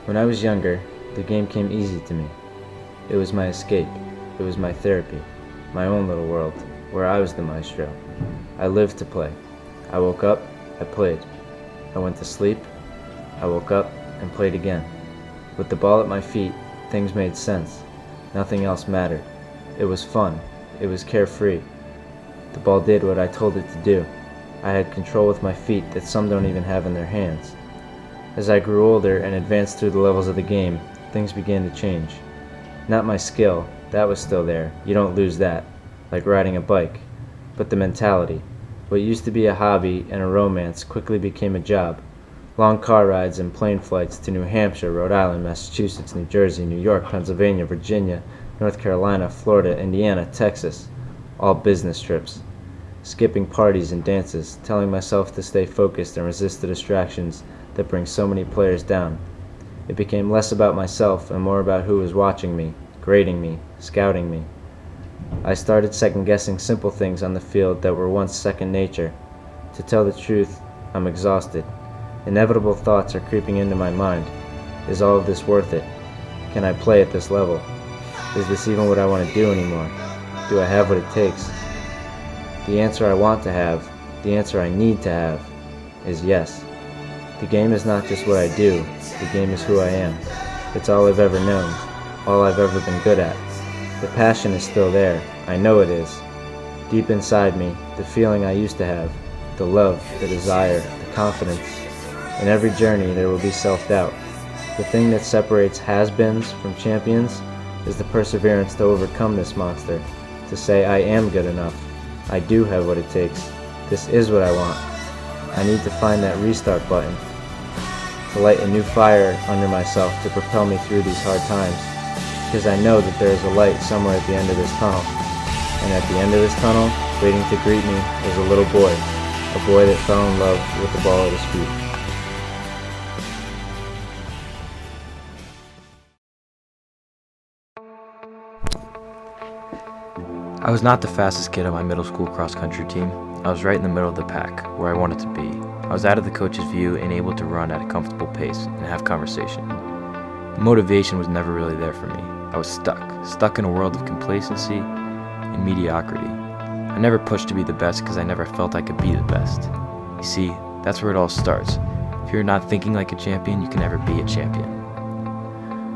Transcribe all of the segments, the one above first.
When I was younger, the game came easy to me. It was my escape. It was my therapy, my own little world, where I was the maestro. I lived to play. I woke up, I played. I went to sleep, I woke up, and played again. With the ball at my feet, things made sense. Nothing else mattered. It was fun. It was carefree. The ball did what I told it to do. I had control with my feet that some don't even have in their hands. As I grew older and advanced through the levels of the game, things began to change. Not my skill, that was still there, you don't lose that, like riding a bike, but the mentality. What used to be a hobby and a romance quickly became a job. Long car rides and plane flights to New Hampshire, Rhode Island, Massachusetts, New Jersey, New York, Pennsylvania, Virginia, North Carolina, Florida, Indiana, Texas, all business trips. Skipping parties and dances, telling myself to stay focused and resist the distractions that bring so many players down. It became less about myself and more about who was watching me, grading me, scouting me. I started second-guessing simple things on the field that were once second nature. To tell the truth, I'm exhausted. Inevitable thoughts are creeping into my mind. Is all of this worth it? Can I play at this level? Is this even what I want to do anymore? Do I have what it takes? The answer I want to have, the answer I need to have, is yes. The game is not just what I do, the game is who I am. It's all I've ever known, all I've ever been good at. The passion is still there, I know it is. Deep inside me, the feeling I used to have, the love, the desire, the confidence. In every journey there will be self-doubt. The thing that separates has-beens from champions is the perseverance to overcome this monster, to say I am good enough, I do have what it takes, this is what I want. I need to find that restart button, to light a new fire under myself to propel me through these hard times, because I know that there is a light somewhere at the end of this tunnel. And at the end of this tunnel, waiting to greet me, is a little boy, a boy that fell in love with the ball at his feet. I was not the fastest kid on my middle school cross-country team. I was right in the middle of the pack, where I wanted to be. I was out of the coach's view and able to run at a comfortable pace and have conversation. The motivation was never really there for me. I was stuck in a world of complacency and mediocrity. I never pushed to be the best because I never felt I could be the best. You see, that's where it all starts. If you're not thinking like a champion, you can never be a champion.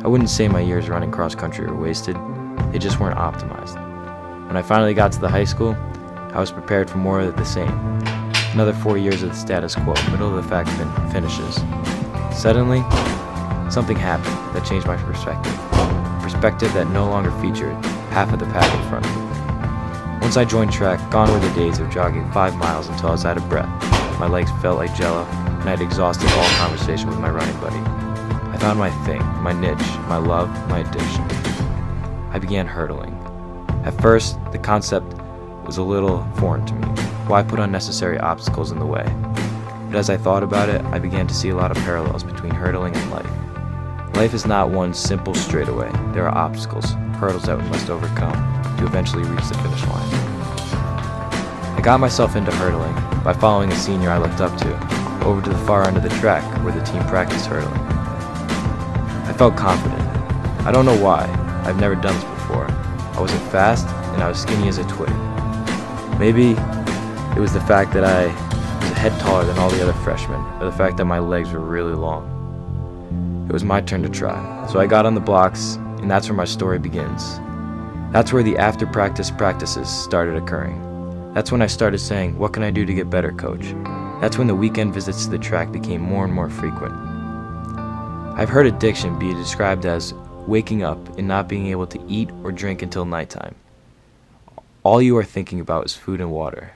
I wouldn't say my years running cross-country were wasted. They just weren't optimized. When I finally got to the high school, I was prepared for more of the same. Another 4 years of the status quo, middle of the pack finishes. Suddenly, something happened that changed my perspective. A perspective that no longer featured half of the pack in front of me. Once I joined track, gone were the days of jogging 5 miles until I was out of breath. My legs felt like jello, and I had exhausted all conversation with my running buddy. I found my thing, my niche, my love, my addiction. I began hurdling. At first, the concept was a little foreign to me. Why put unnecessary obstacles in the way? But as I thought about it, I began to see a lot of parallels between hurdling and life. Life is not one simple straightaway. There are obstacles, hurdles that we must overcome to eventually reach the finish line. I got myself into hurdling by following a senior I looked up to, over to the far end of the track where the team practiced hurdling. I felt confident. I don't know why. I've never done this before. I wasn't fast, and I was skinny as a twig. Maybe it was the fact that I was a head taller than all the other freshmen, or the fact that my legs were really long. It was my turn to try, so I got on the blocks, and that's where my story begins. That's where the after-practice practices started occurring. That's when I started saying, "What can I do to get better, coach?" That's when the weekend visits to the track became more and more frequent. I've heard addiction be described as waking up and not being able to eat or drink until nighttime. All you are thinking about is food and water.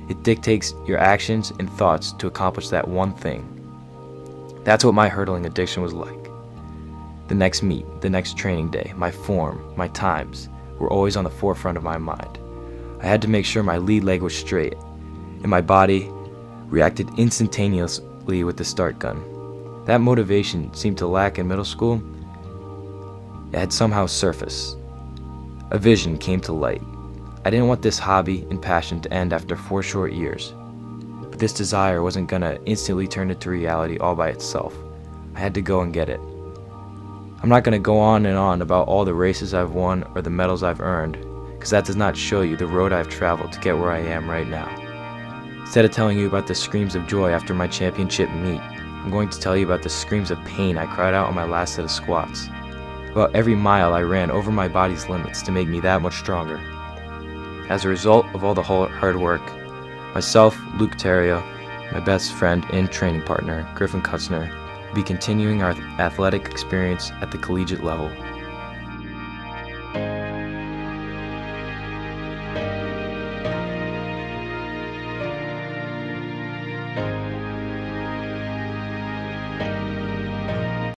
It dictates your actions and thoughts to accomplish that one thing. That's what my hurdling addiction was like. The next meet, the next training day, my form, my times were always on the forefront of my mind. I had to make sure my lead leg was straight, and my body reacted instantaneously with the start gun. That motivation seemed to lack in middle school. It had somehow surfaced. A vision came to light. I didn't want this hobby and passion to end after 4 short years. But this desire wasn't gonna instantly turn into reality all by itself. I had to go and get it. I'm not going to go on and on about all the races I've won or the medals I've earned, because that does not show you the road I've traveled to get where I am right now. Instead of telling you about the screams of joy after my championship meet, I'm going to tell you about the screams of pain I cried out on my last set of squats, about every mile I ran over my body's limits to make me that much stronger. As a result of all the hard work, myself, Luke Terrio, my best friend and training partner, Griffin Kutzner, will be continuing our athletic experience at the collegiate level.